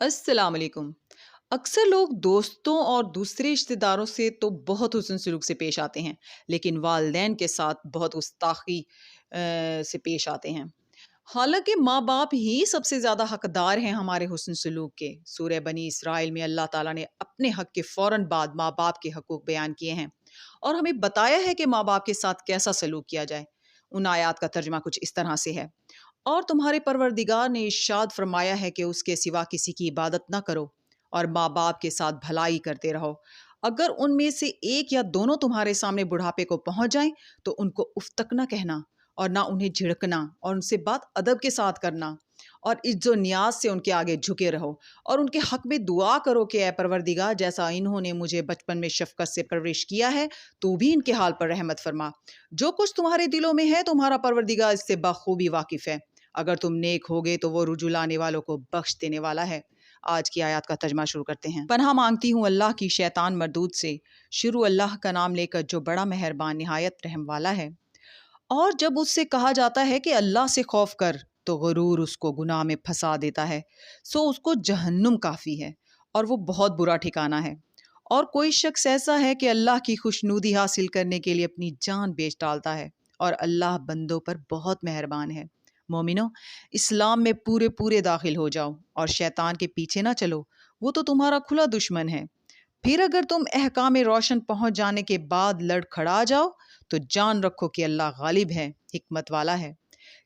السلام علیکم۔ اکثر لوگ دوستوں اور دوسرے رشتہ داروں سے تو بہت حسن سلوک سے پیش آتے ہیں، لیکن والدین کے ساتھ بہت گستاخی سے پیش آتے ہیں۔ حالانکہ ماں باپ ہی سب سے زیادہ حقدار ہیں ہمارے حسن سلوک کے۔ سورہ بنی اسرائیل میں اللہ تعالیٰ نے اپنے حق کے فوراً بعد ماں باپ کے حقوق بیان کیے ہیں اور ہمیں بتایا ہے کہ ماں باپ کے ساتھ کیسا سلوک کیا جائے۔ ان آیات کا ترجمہ کچھ اس طرح سے ہے: اور تمہارے پروردگار نے ارشاد فرمایا ہے کہ اس کے سوا کسی کی عبادت نہ کرو اور ماں باپ کے ساتھ بھلائی کرتے رہو۔ اگر ان میں سے ایک یا دونوں تمہارے سامنے بڑھاپے کو پہنچ جائیں تو ان کو اف تک نہ کہنا اور نہ انہیں جھڑکنا، اور ان سے بات ادب کے ساتھ کرنا اور عز و نیاز سے ان کے آگے جھکے رہو اور ان کے حق میں دعا کرو کہ اے پروردگار، جیسا انہوں نے مجھے بچپن میں شفقت سے پرورش کیا ہے تو بھی ان کے حال پر رحمت فرما۔ جو کچھ تمہارے دلوں میں ہے تمہارا پروردگار اس سے بخوبی واقف ہے۔ اگر تم نیک ہوگے تو وہ رجوع لانے والوں کو بخش دینے والا ہے۔ آج کی آیات کا ترجمہ شروع کرتے ہیں۔ پناہ مانگتی ہوں اللہ کی شیطان مردود سے۔ شروع اللہ کا نام لے کر جو بڑا مہربان نہایت رحم والا ہے۔ اور جب اس سے کہا جاتا ہے کہ اللہ سے خوف کر تو غرور اس کو گناہ میں پھنسا دیتا ہے، سو اس کو جہنم کافی ہے اور وہ بہت برا ٹھکانہ ہے۔ اور کوئی شخص ایسا ہے کہ اللہ کی خوشنودی حاصل کرنے کے لیے اپنی جان بیچ ڈالتا ہے، اور اللہ بندوں پر بہت مہربان ہے۔ مومنو، اسلام میں پورے پورے داخل ہو جاؤ اور شیطان کے پیچھے نہ چلو، وہ تو تمہارا کھلا دشمن ہے۔ پھر اگر تم احکام روشن پہنچ جانے کے بعد لڑ کھڑا جاؤ تو جان رکھو کہ اللہ غالب ہے، حکمت والا ہے۔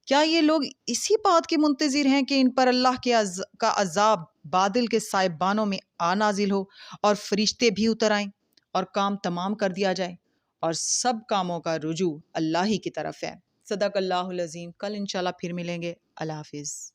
کیا یہ لوگ اسی بات کے منتظر ہیں کہ ان پر اللہ کے کا عذاب بادل کے سائبانوں میں آ نازل ہو اور فرشتے بھی اتر آئیں اور کام تمام کر دیا جائے، اور سب کاموں کا رجوع اللہ ہی کی طرف ہے۔ صدق اللہ العظیم۔ کل انشاءاللہ پھر ملیں گے۔ اللہ حافظ۔